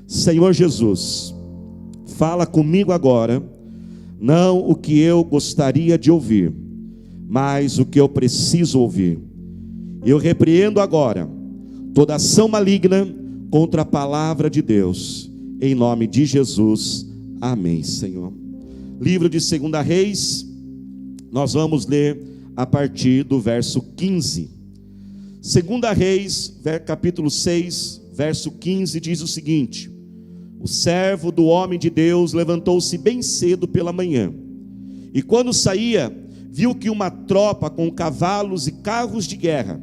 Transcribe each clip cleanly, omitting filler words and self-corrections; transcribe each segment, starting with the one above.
Senhor Jesus, fala comigo agora, não o que eu gostaria de ouvir, mas o que eu preciso ouvir. Eu repreendo agora toda ação maligna contra a palavra de Deus, em nome de Jesus, amém, Senhor. Livro de 2 Reis, nós vamos ler a partir do verso 15. 2 Reis, capítulo 6, verso 15, diz o seguinte: o servo do homem de Deus levantou-se bem cedo pela manhã, e quando saía, viu que uma tropa com cavalos e carros de guerra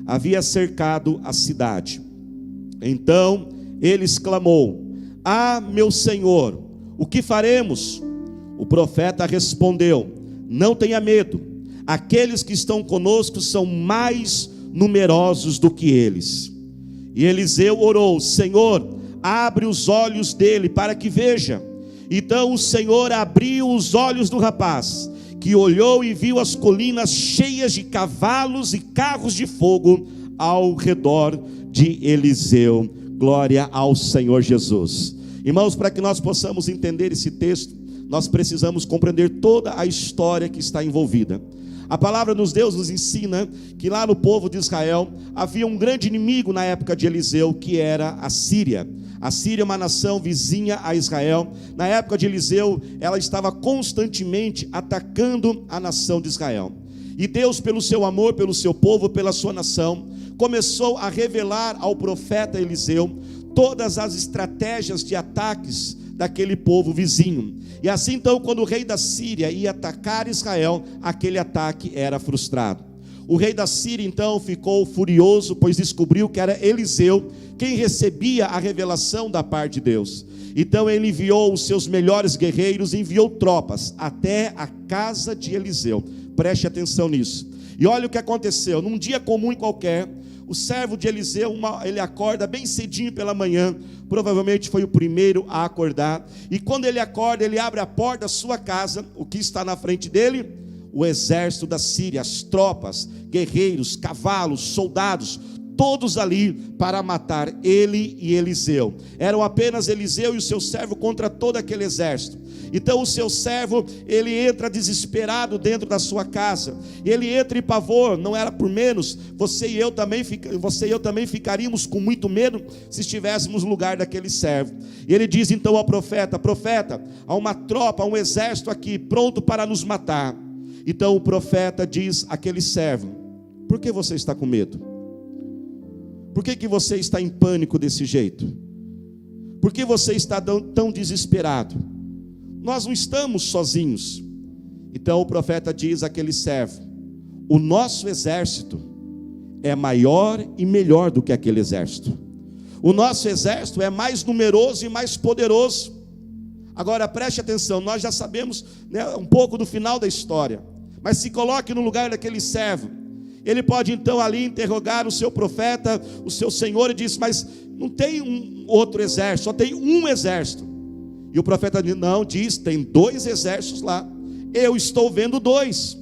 havia cercado a cidade. Então ele exclamou: ah, meu senhor, o que faremos? O profeta respondeu: não tenha medo, aqueles que estão conosco são mais numerosos do que eles. E Eliseu orou: Senhor, abre os olhos dele para que veja. Então o Senhor abriu os olhos do rapaz, que olhou e viu as colinas cheias de cavalos e carros de fogo ao redor de Eliseu. Glória ao Senhor Jesus. Irmãos, para que nós possamos entender esse texto, nós precisamos compreender toda a história que está envolvida. A palavra de Deus nos ensina que lá no povo de Israel havia um grande inimigo na época de Eliseu, que era a Síria. A Síria é uma nação vizinha a Israel. Na época de Eliseu, ela estava constantemente atacando a nação de Israel. E Deus, pelo seu amor, pelo seu povo, pela sua nação, começou a revelar ao profeta Eliseu todas as estratégias de ataques daquele povo vizinho. E assim então, quando o rei da Síria ia atacar Israel, aquele ataque era frustrado. O rei da Síria então ficou furioso, pois descobriu que era Eliseu quem recebia a revelação da parte de Deus. Então ele enviou os seus melhores guerreiros, enviou tropas até a casa de Eliseu. Preste atenção nisso. E olha o que aconteceu. Num dia comum e qualquer, o servo de Eliseu, ele acorda bem cedinho pela manhã, provavelmente foi o primeiro a acordar, e quando ele acorda, ele abre a porta da sua casa. O que está na frente dele? O exército da Síria, as tropas, guerreiros, cavalos, soldados, todos ali para matar ele e Eliseu. Eram apenas Eliseu e o seu servo contra todo aquele exército. Então o seu servo, ele entra desesperado dentro da sua casa, ele entra em pavor. Não era por menos, você e eu também ficaríamos com muito medo se estivéssemos no lugar daquele servo. E ele diz então ao profeta: profeta, há uma tropa, há um exército aqui pronto para nos matar. Então o profeta diz àquele servo: por que você está com medo? Por que você está em pânico desse jeito? Por que você está tão desesperado? Nós não estamos sozinhos. Então o profeta diz àquele servo: o nosso exército é maior e melhor do que aquele exército. O nosso exército é mais numeroso e mais poderoso. Agora preste atenção, nós já sabemos, né, um pouco do final da história, mas se coloque no lugar daquele servo. Ele pode então ali interrogar o seu profeta, o seu senhor, e diz: mas não tem um outro exército, só tem um exército. E o profeta diz: não, diz, tem 2 exércitos lá, eu estou vendo 2,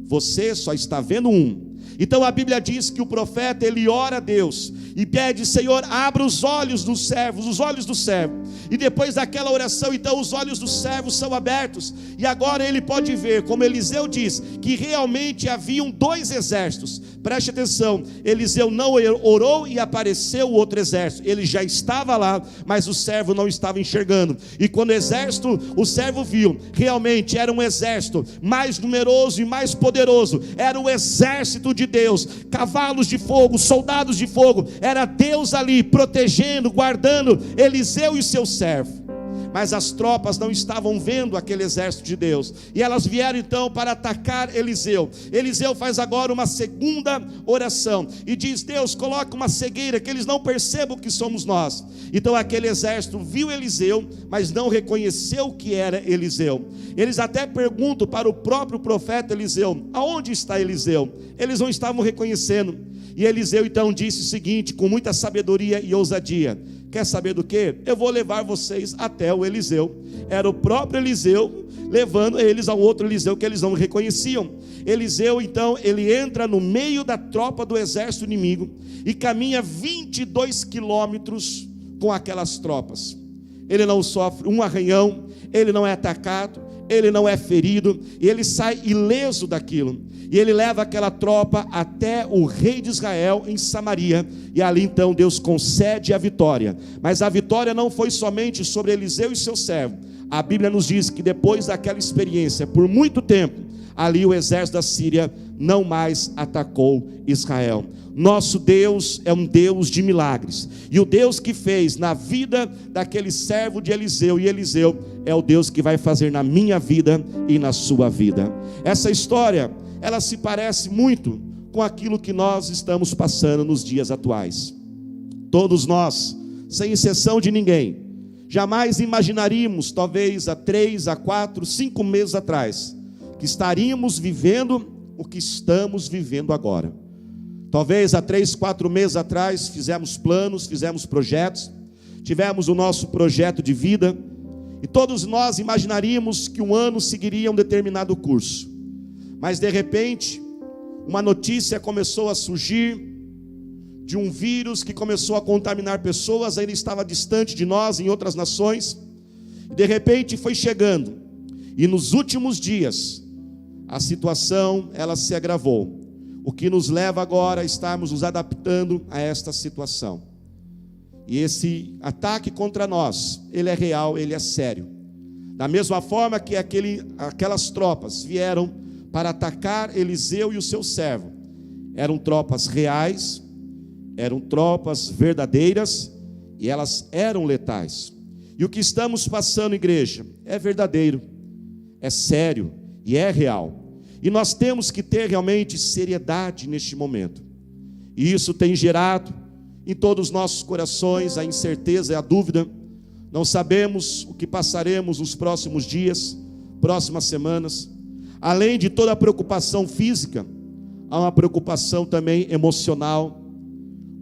você só está vendo um. Então a Bíblia diz que o profeta, ele ora a Deus e pede: Senhor, abra os olhos dos servos, os olhos do servo. E depois daquela oração, então os olhos do servo são abertos, e agora ele pode ver, como Eliseu diz, que realmente haviam 2 exércitos. Preste atenção, Eliseu não orou e apareceu o outro exército, ele já estava lá, mas o servo não estava enxergando. E quando o servo viu, realmente era um exército mais numeroso e mais poderoso, era o exército de Deus, cavalos de fogo, soldados de fogo, era Deus ali protegendo, guardando Eliseu e seu servo. Mas as tropas não estavam vendo aquele exército de Deus, e elas vieram então para atacar Eliseu. Eliseu faz agora uma segunda oração e diz: Deus, coloca uma cegueira, que eles não percebam que somos nós. Então aquele exército viu Eliseu, mas não reconheceu que era Eliseu. Eles até perguntam para o próprio profeta Eliseu: aonde está Eliseu? Eles não estavam reconhecendo. E Eliseu então disse o seguinte, com muita sabedoria e ousadia: quer saber do que? Eu vou levar vocês até o Eliseu. Era o próprio Eliseu levando eles a um outro Eliseu que eles não reconheciam. Eliseu então, ele entra no meio da tropa do exército inimigo e caminha 22 quilômetros com aquelas tropas. ele não sofre um arranhão, ele não é atacado, ele não é ferido, e ele sai ileso daquilo. E ele leva aquela tropa até o rei de Israel em Samaria, e ali então Deus concede a vitória. Mas a vitória não foi somente sobre Eliseu e seu servo. A Bíblia nos diz que depois daquela experiência, por muito tempo, ali o exército da Síria não mais atacou Israel. Nosso Deus é um Deus de milagres, e o Deus que fez na vida daquele servo de Eliseu, e Eliseu é o Deus que vai fazer na minha vida e na sua vida. Essa história, ela se parece muito com aquilo que nós estamos passando nos dias atuais. Todos nós, sem exceção de ninguém, jamais imaginaríamos, talvez há 3, 4, 5 meses atrás, que estaríamos vivendo o que estamos vivendo agora. Talvez há 3, 4 meses atrás fizemos planos, fizemos projetos, tivemos o nosso projeto de vida, e todos nós imaginaríamos que um ano seguiria um determinado curso. Mas de repente, uma notícia começou a surgir de um vírus que começou a contaminar pessoas, ainda estava distante de nós, em outras nações, e de repente foi chegando, e nos últimos dias, a situação ela se agravou, o que nos leva agora a estarmos nos adaptando a esta situação. E esse ataque contra nós, ele é real, ele é sério. Da mesma forma que aquelas tropas vieram para atacar Eliseu e o seu servo, eram tropas reais, eram tropas verdadeiras, e elas eram letais. E o que estamos passando, igreja, é verdadeiro, é sério e é real. E nós temos que ter realmente seriedade neste momento. E isso tem gerado em todos os nossos corações a incerteza e a dúvida. Não sabemos o que passaremos nos próximos dias, próximas semanas. Além de toda a preocupação física, há uma preocupação também emocional.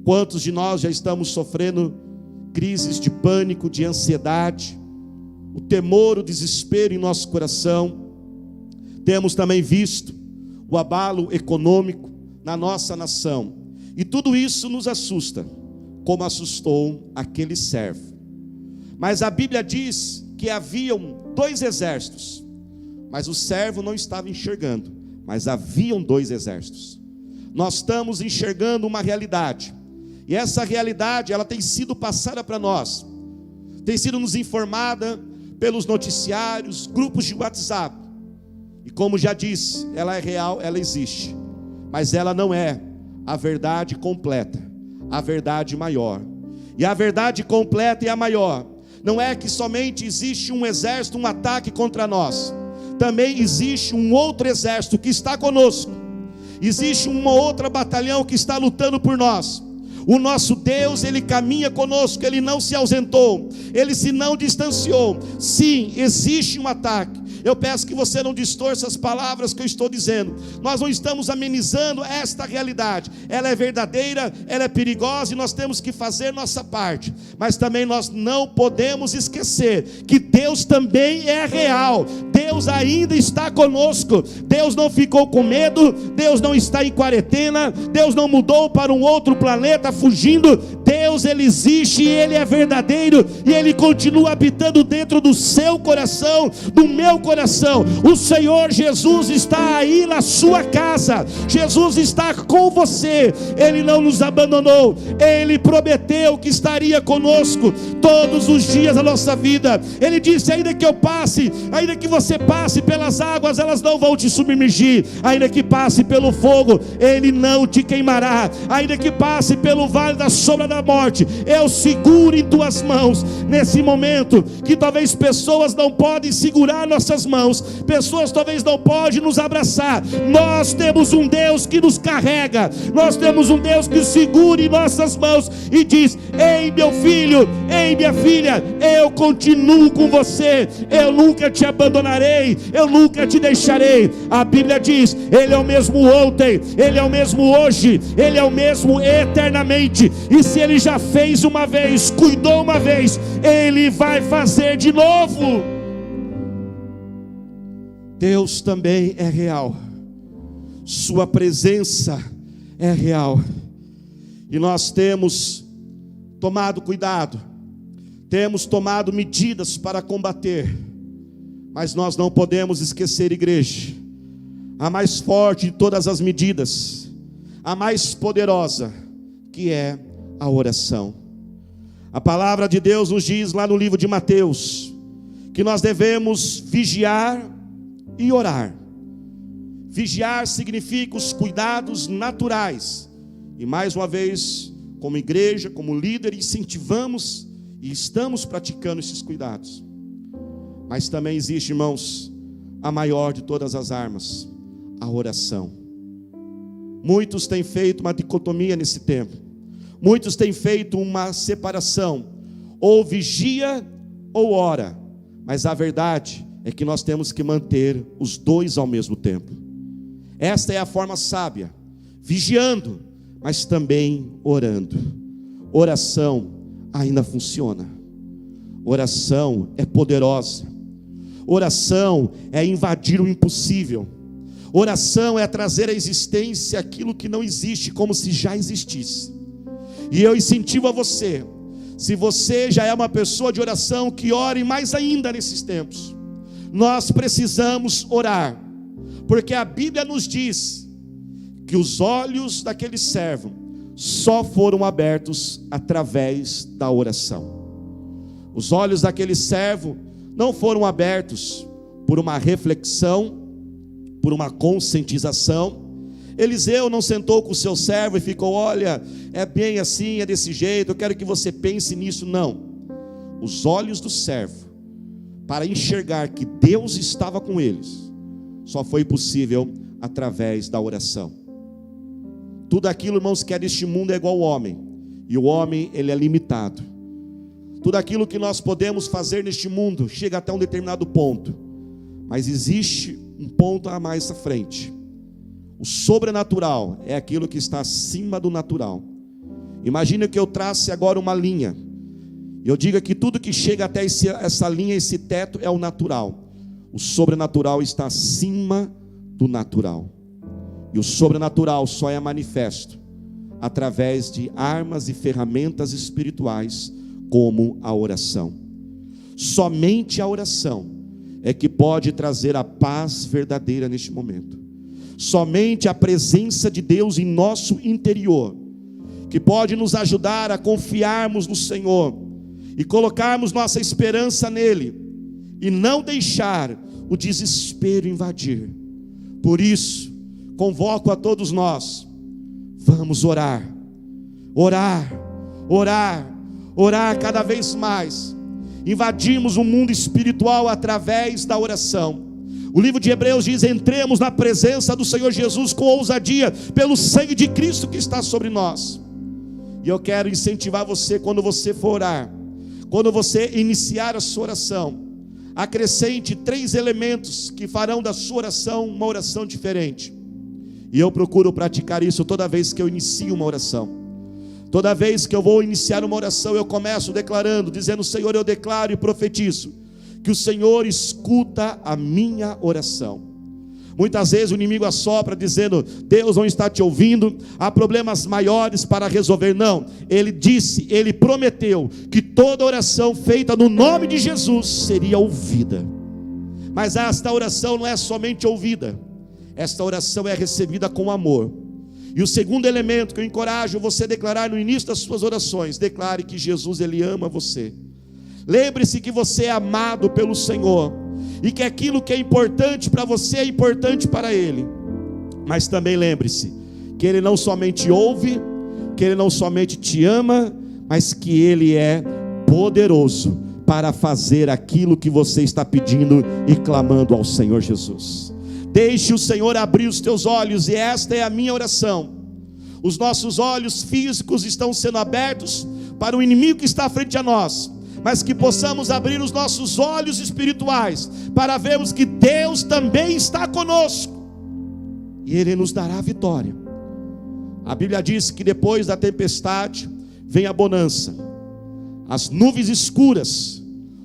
Quantos de nós já estamos sofrendo crises de pânico, de ansiedade, o temor, o desespero em nosso coração. Temos também visto o abalo econômico na nossa nação, e tudo isso nos assusta, como assustou aquele servo. Mas a Bíblia diz que haviam 2 exércitos, mas o servo não estava enxergando, mas haviam 2 exércitos. Nós estamos enxergando uma realidade, e essa realidade ela tem sido passada para nós, tem sido nos informada pelos noticiários, grupos de WhatsApp. E como já disse, ela é real, ela existe, mas ela não é a verdade completa, a verdade maior. E a verdade completa e a maior não é que somente existe um exército, um ataque contra nós. Também existe um outro exército que está conosco. Existe uma outra batalhão que está lutando por nós. O nosso Deus, Ele caminha conosco, Ele não se ausentou, Ele se não distanciou. Sim, existe um ataque. Eu peço que você não distorça as palavras que eu estou dizendo. Nós não estamos amenizando esta realidade. Ela é verdadeira, ela é perigosa, e nós temos que fazer nossa parte. Mas também nós não podemos esquecer que Deus também é real. Deus ainda está conosco. Deus não ficou com medo, Deus não está em quarentena, Deus não mudou para um outro planeta fugindo. Deus, Ele existe e Ele é verdadeiro, e Ele continua habitando dentro do seu coração, do meu coração. O Senhor Jesus está aí na sua casa, Jesus está com você, Ele não nos abandonou, Ele prometeu que estaria conosco todos os dias da nossa vida. Ele disse: ainda que eu passe, ainda que você passe pelas águas, elas não vão te submergir, ainda que passe pelo fogo, Ele não te queimará, ainda que passe pelo vale da sombra da morte, eu seguro em tuas mãos. Nesse momento que talvez pessoas não podem segurar nossas mãos, pessoas talvez não podem nos abraçar, nós temos um Deus que nos carrega, nós temos um Deus que segura em nossas mãos e diz: ei meu filho, ei minha filha, eu continuo com você, eu nunca te abandonarei, eu nunca te deixarei. A Bíblia diz: Ele é o mesmo ontem, Ele é o mesmo hoje, Ele é o mesmo eternamente, e se Ele já fez uma vez, cuidou uma vez, Ele vai fazer de novo. Deus também é real, sua presença é real, e nós temos tomado cuidado, Temos tomado medidas para combater, mas nós não podemos esquecer, igreja, a mais forte de todas as medidas, a mais poderosa, que é a oração. A palavra de Deus nos diz lá no livro de Mateus, que nós devemos vigiar e orar. Vigiar significa os cuidados naturais, e mais uma vez, como igreja, como líder, incentivamos e estamos praticando esses cuidados. Mas também existe, irmãos, a maior de todas as armas, a oração. Muitos têm feito uma dicotomia nesse tempo. Muitos têm feito uma separação, ou vigia ou ora. Mas a verdade é que nós temos que manter os dois ao mesmo tempo. Esta é a forma sábia, vigiando, mas também orando. Oração ainda funciona. Oração é poderosa. Oração é invadir o impossível. Oração é trazer à existência aquilo que não existe, como se já existisse. E eu incentivo a você, se você já é uma pessoa de oração, que ore mais ainda nesses tempos. Nós precisamos orar, porque a Bíblia nos diz que os olhos daquele servo só foram abertos através da oração. Os olhos daquele servo não foram abertos por uma reflexão, por uma conscientização. Eliseu não sentou com o seu servo e ficou: olha, é bem assim, é desse jeito, eu quero que você pense nisso. Não. Os olhos do servo, para enxergar que Deus estava com eles, só foi possível através da oração. Tudo aquilo, irmãos, que é deste mundo é igual ao homem, e o homem, ele é limitado. Tudo aquilo que nós podemos fazer neste mundo chega até um determinado ponto, mas existe um ponto a mais à frente. O sobrenatural é aquilo que está acima do natural. Imagina que eu trace agora uma linha, e eu diga que tudo que chega até essa linha, esse teto, é o natural. O sobrenatural está acima do natural. E o sobrenatural só é manifesto através de armas e ferramentas espirituais, como a oração. Somente a oração é que pode trazer a paz verdadeira neste momento. Somente a presença de Deus em nosso interior, que pode nos ajudar a confiarmos no Senhor e colocarmos nossa esperança nele, e não deixar o desespero invadir. Por isso, convoco a todos nós: vamos orar, orar, orar, orar cada vez mais. Invadimos o mundo espiritual através da oração. O livro de Hebreus diz: entremos na presença do Senhor Jesus com ousadia, pelo sangue de Cristo que está sobre nós. E eu quero incentivar você, quando você for orar, quando você iniciar a sua oração, acrescente 3 elementos que farão da sua oração uma oração diferente. E eu procuro praticar isso toda vez que eu inicio uma oração. Toda vez que eu vou iniciar uma oração, eu começo declarando, dizendo: Senhor, eu declaro e profetizo que o Senhor escuta a minha oração. Muitas vezes o inimigo assopra dizendo: Deus não está te ouvindo, há problemas maiores para resolver. Não, ele disse, ele prometeu que toda oração feita no nome de Jesus seria ouvida. Mas esta oração não é somente ouvida, esta oração é recebida com amor. E o segundo elemento que eu encorajo você a declarar no início das suas orações: declare que Jesus, ele ama você. Lembre-se que você é amado pelo Senhor, e que aquilo que é importante para você é importante para Ele. Mas também lembre-se que Ele não somente ouve, que Ele não somente te ama, mas que Ele é poderoso para fazer aquilo que você está pedindo e clamando ao Senhor Jesus. Deixe o Senhor abrir os teus olhos, e esta é a minha oração. Os nossos olhos físicos estão sendo abertos para o inimigo que está frente a nós, mas que possamos abrir os nossos olhos espirituais para vermos que Deus também está conosco, e Ele nos dará a vitória. A Bíblia diz que depois da tempestade vem a bonança. As nuvens escuras,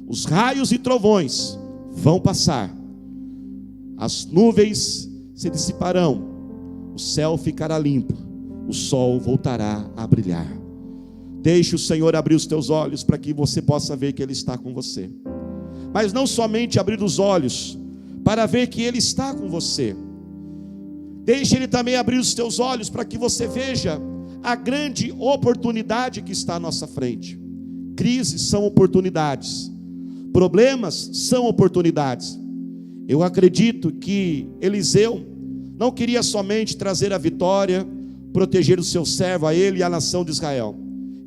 os raios e trovões vão passar, as nuvens se dissiparão, o céu ficará limpo, o sol voltará a brilhar. Deixe o Senhor abrir os teus olhos para que você possa ver que Ele está com você. Mas não somente abrir os olhos para ver que Ele está com você. Deixe Ele também abrir os teus olhos para que você veja a grande oportunidade que está à nossa frente. Crises são oportunidades, problemas são oportunidades. Eu acredito que Eliseu não queria somente trazer a vitória, proteger o seu servo, a ele e a nação de Israel.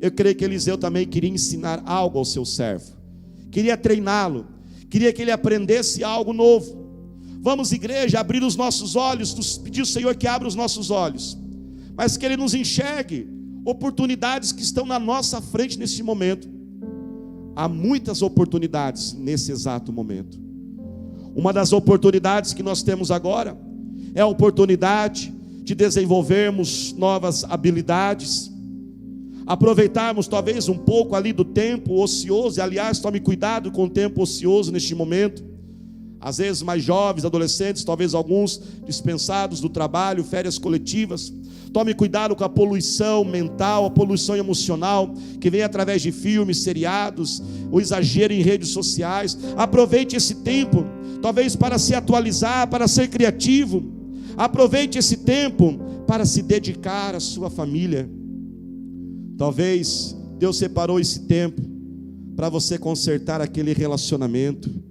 Eu creio que Eliseu também queria ensinar algo ao seu servo, queria treiná-lo, queria que ele aprendesse algo novo. Vamos, igreja, abrir os nossos olhos, pedir ao Senhor que abra os nossos olhos, mas que Ele nos enxergue oportunidades que estão na nossa frente neste momento. Há muitas oportunidades nesse exato momento. Uma das oportunidades que nós temos agora é a oportunidade de desenvolvermos novas habilidades, aproveitarmos talvez um pouco ali do tempo ocioso. E aliás, tome cuidado com o tempo ocioso neste momento. Às vezes mais jovens, adolescentes, talvez alguns dispensados do trabalho, férias coletivas. Tome cuidado com a poluição mental, a poluição emocional, que vem através de filmes, seriados, o exagero em redes sociais. Aproveite esse tempo, talvez para se atualizar, para ser criativo. Aproveite esse tempo para se dedicar à sua família. Talvez Deus separou esse tempo para você consertar aquele relacionamento.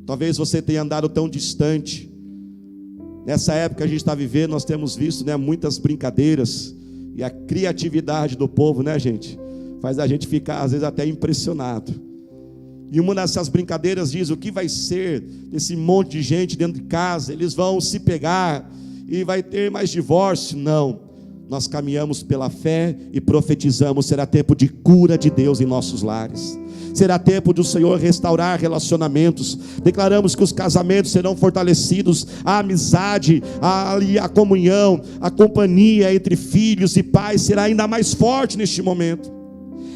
Talvez você tenha andado tão distante. Nessa época que a gente está vivendo, nós temos visto, muitas brincadeiras. E a criatividade do povo, gente, faz a gente ficar às vezes até impressionado. E uma dessas brincadeiras diz: o que vai ser desse monte de gente dentro de casa? Eles vão se pegar e vai ter mais divórcio? Não. Nós caminhamos pela fé e profetizamos: será tempo de cura de Deus em nossos lares. Será tempo do Senhor restaurar relacionamentos. Declaramos que os casamentos serão fortalecidos, a amizade, a comunhão, a companhia entre filhos e pais será ainda mais forte neste momento.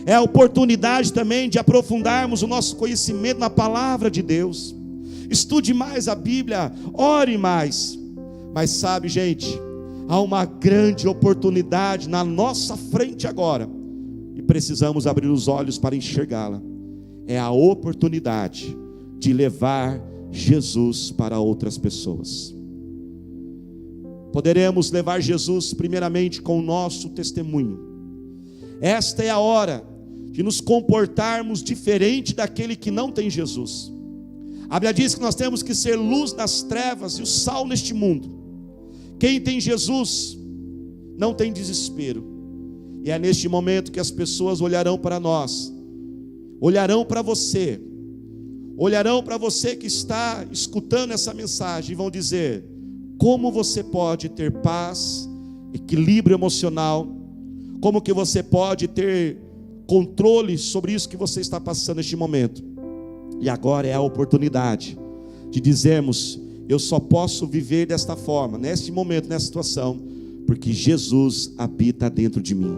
É a oportunidade também de aprofundarmos o nosso conhecimento na palavra de Deus. Estude mais a Bíblia, ore mais. Mas sabe, gente, há uma grande oportunidade na nossa frente agora, e precisamos abrir os olhos para enxergá-la. É a oportunidade de levar Jesus para outras pessoas. Poderemos levar Jesus primeiramente com o nosso testemunho. Esta é a hora de nos comportarmos diferente daquele que não tem Jesus. A Bíblia diz que nós temos que ser luz nas trevas e o sal neste mundo. Quem tem Jesus não tem desespero. E é neste momento que as pessoas olharão para nós, olharão para você que está escutando essa mensagem e vão dizer: como você pode ter paz, equilíbrio emocional, como que você pode ter controle sobre isso que você está passando neste momento. E agora é a oportunidade de dizermos: eu só posso viver desta forma, neste momento, nessa situação, porque Jesus habita dentro de mim.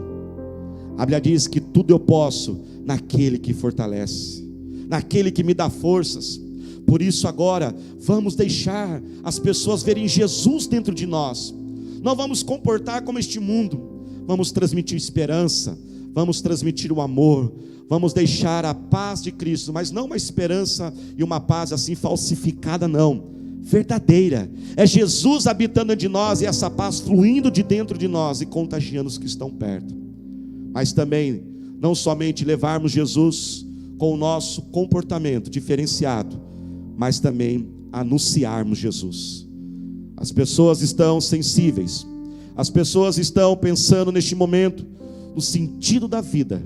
A Bíblia diz que tudo eu posso naquele que fortalece, naquele que me dá forças. Por isso agora, vamos deixar as pessoas verem Jesus dentro de nós. Não vamos comportar como este mundo. Vamos transmitir esperança, vamos transmitir o amor, vamos deixar a paz de Cristo, mas não uma esperança e uma paz assim falsificada, não, verdadeira. É Jesus habitando de nós e essa paz fluindo de dentro de nós e contagiando os que estão perto. Mas também, não somente levarmos Jesus com o nosso comportamento diferenciado, mas também anunciarmos Jesus. As pessoas estão sensíveis, as pessoas estão pensando neste momento no sentido da vida.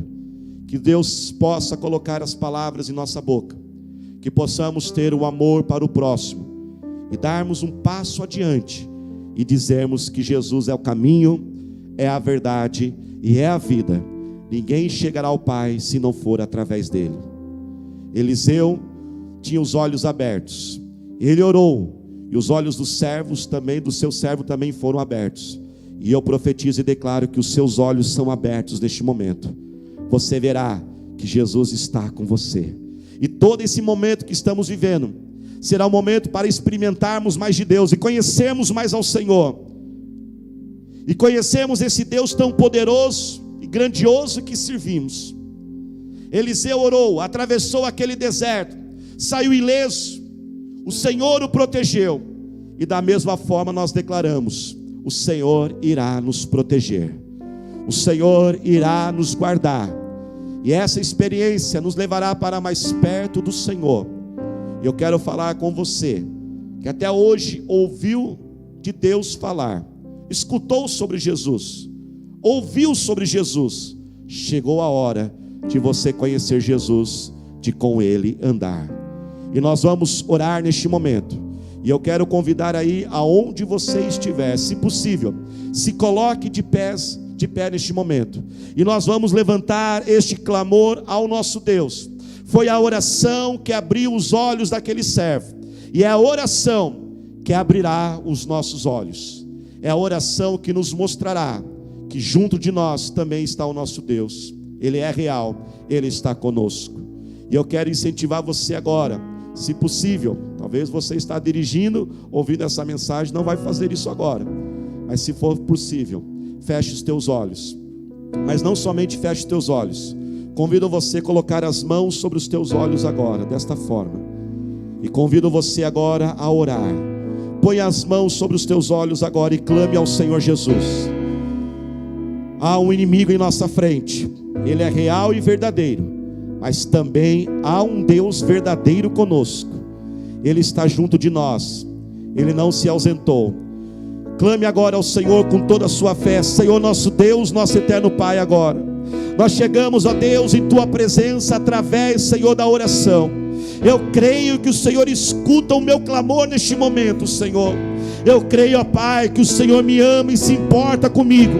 Que Deus possa colocar as palavras em nossa boca, que possamos ter o amor para o próximo e darmos um passo adiante e dizermos que Jesus é o caminho, é a verdade e é a vida. Ninguém chegará ao Pai se não for através dele. Eliseu tinha os olhos abertos, ele orou, e os olhos dos servos também, do seu servo também foram abertos. E eu profetizo e declaro que os seus olhos são abertos neste momento. Você verá que Jesus está com você. E todo esse momento que estamos vivendo será um momento para experimentarmos mais de Deus e conhecermos mais ao Senhor. E conhecemos esse Deus tão poderoso e grandioso que servimos. Eliseu orou, atravessou aquele deserto, saiu ileso, o Senhor o protegeu. E da mesma forma nós declaramos: o Senhor irá nos proteger, o Senhor irá nos guardar, e essa experiência nos levará para mais perto do Senhor. Eu quero falar com você, que até hoje ouviu de Deus falar, escutou sobre Jesus, ouviu sobre Jesus. Chegou a hora de você conhecer Jesus, de com Ele andar. E nós vamos orar neste momento. E eu quero convidar aí, aonde você estiver, se possível, se coloque de pé neste momento. E nós vamos levantar este clamor ao nosso Deus. Foi a oração que abriu os olhos daquele servo, e é a oração que abrirá os nossos olhos. É a oração que nos mostrará que junto de nós também está o nosso Deus. Ele é real, Ele está conosco. E eu quero incentivar você agora, se possível, talvez você está dirigindo, ouvindo essa mensagem, não vai fazer isso agora, mas se for possível, feche os teus olhos. Mas não somente feche os teus olhos, convido você a colocar as mãos sobre os teus olhos agora, desta forma. E convido você agora a orar. Põe as mãos sobre os teus olhos agora e clame ao Senhor Jesus. Há um inimigo em nossa frente, ele é real e verdadeiro, mas também há um Deus verdadeiro conosco. Ele está junto de nós, Ele não se ausentou. Clame agora ao Senhor com toda a sua fé. Senhor nosso Deus, nosso eterno Pai, agora nós chegamos, ó Deus, em Tua presença através, Senhor, da oração. Eu creio que o Senhor escuta o meu clamor neste momento, Senhor. Eu creio, ó Pai, que o Senhor me ama e se importa comigo,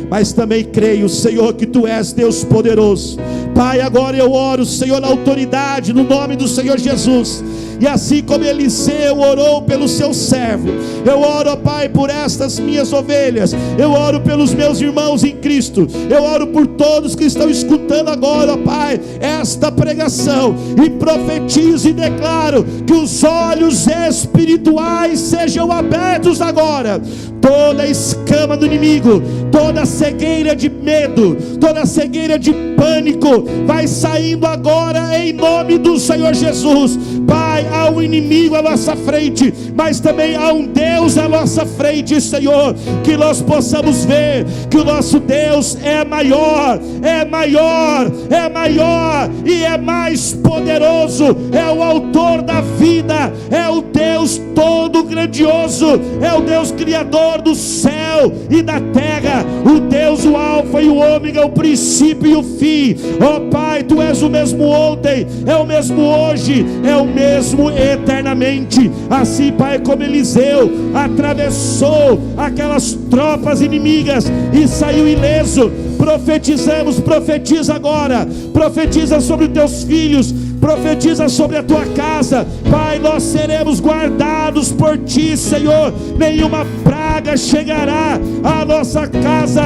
mas também creio, Senhor, que Tu és Deus poderoso. Pai, agora eu oro, Senhor, na autoridade, no nome do Senhor Jesus. E assim como Eliseu orou pelo seu servo, eu oro, ó Pai, por estas minhas ovelhas. Eu oro pelos meus irmãos em Cristo. Eu oro por todos que estão escutando agora, ó Pai, esta pregação. E profetizo e declaro que os olhos espirituais sejam abertos agora. Toda a escama do inimigo, toda a cegueira de medo, toda a cegueira de pânico, vai saindo agora em nome do Senhor Jesus. Pai, há um inimigo à nossa frente, mas também há um Deus à nossa frente, Senhor. Que nós possamos ver que o nosso Deus é maior, é maior, é maior e é mais poderoso. É o autor da vida, é o Deus todo grandioso, é o Deus criador do céu e da terra, o Deus, o alfa e o ômega, o princípio e o fim. Ó Pai, Tu és o mesmo ontem, é o mesmo hoje, é o mesmo eternamente. Assim, Pai, como Eliseu atravessou aquelas tropas inimigas e saiu ileso, profetizamos, profetiza agora, profetiza sobre os Teus filhos, profetiza sobre a Tua casa. Pai, nós seremos guardados por Ti, Senhor. Nenhuma praga chegará à nossa casa,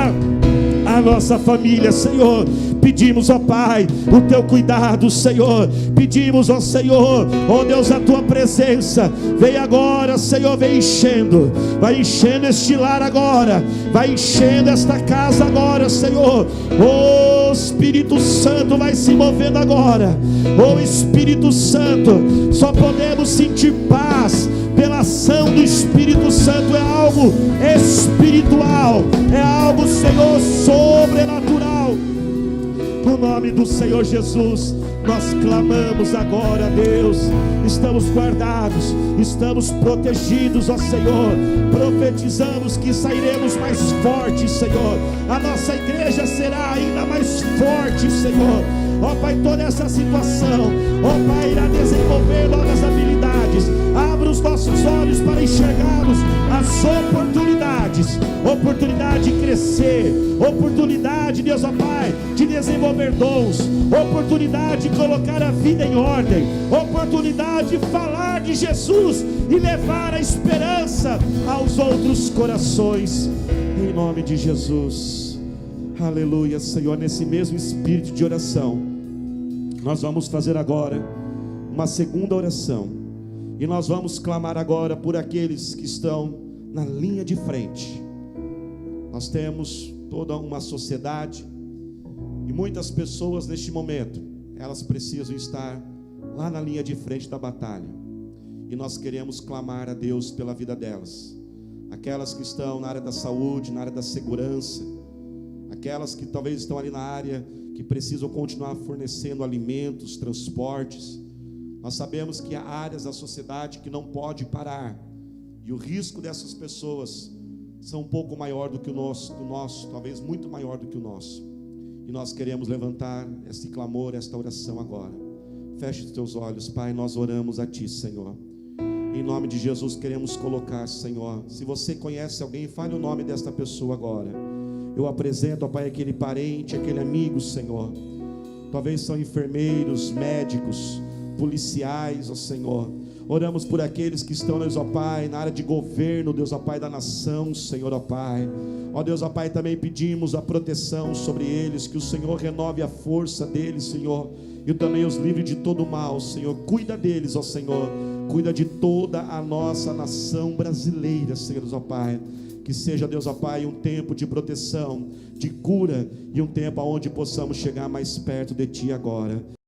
à nossa família, Senhor. Pedimos, ó Pai, o Teu cuidado, Senhor. Pedimos, ó Senhor, ó Deus, a Tua presença. Vem agora, Senhor, vem enchendo. Vai enchendo este lar agora. Vai enchendo esta casa agora, Senhor. Ó Espírito Santo, vai se movendo agora. Ó Espírito Santo, só podemos sentir paz pela ação do Espírito Santo. É algo espiritual, é algo, Senhor, sobrenatural. No nome do Senhor Jesus, nós clamamos agora, Deus. Estamos guardados, estamos protegidos, ó Senhor. Profetizamos que sairemos mais fortes, Senhor. A nossa igreja será ainda mais forte, Senhor. Ó Pai, toda essa situação, ó Pai, irá desenvolver novas habilidades. Abra os nossos olhos para enxergarmos as oportunidades. Oportunidade de crescer, oportunidade, Deus, ó Pai, de desenvolver dons, oportunidade de colocar a vida em ordem, oportunidade de falar de Jesus e levar a esperança aos outros corações, em nome de Jesus. Aleluia, Senhor. Nesse mesmo espírito de oração, nós vamos fazer agora uma segunda oração, e nós vamos clamar agora por aqueles que estão na linha de frente. Nós temos toda uma sociedade e muitas pessoas neste momento, elas precisam estar lá na linha de frente da batalha. E nós queremos clamar a Deus pela vida delas. Aquelas que estão na área da saúde, na área da segurança, aquelas que talvez estão ali na área que precisam continuar fornecendo alimentos, transportes. Nós sabemos que há áreas da sociedade que não pode parar, e o risco dessas pessoas são um pouco maior do que o nosso, talvez muito maior do que o nosso. E nós queremos levantar esse clamor, esta oração agora. Feche os teus olhos, Pai, nós oramos a Ti, Senhor. Em nome de Jesus queremos colocar, Senhor, se você conhece alguém, fale o nome desta pessoa agora. Eu apresento, ó Pai, aquele parente, aquele amigo, Senhor. Talvez são enfermeiros, médicos, policiais, ó Senhor. Oramos por aqueles que estão, Deus, ó Pai, na área de governo, Deus, ó Pai, da nação, Senhor, ó Pai. Ó Deus, ó Pai, também pedimos a proteção sobre eles, que o Senhor renove a força deles, Senhor, e também os livre de todo mal, Senhor. Cuida deles, ó Senhor. Cuida de toda a nossa nação brasileira, Senhor, ó Pai. Que seja, Deus, ó Pai, um tempo de proteção, de cura, e um tempo onde possamos chegar mais perto de Ti agora.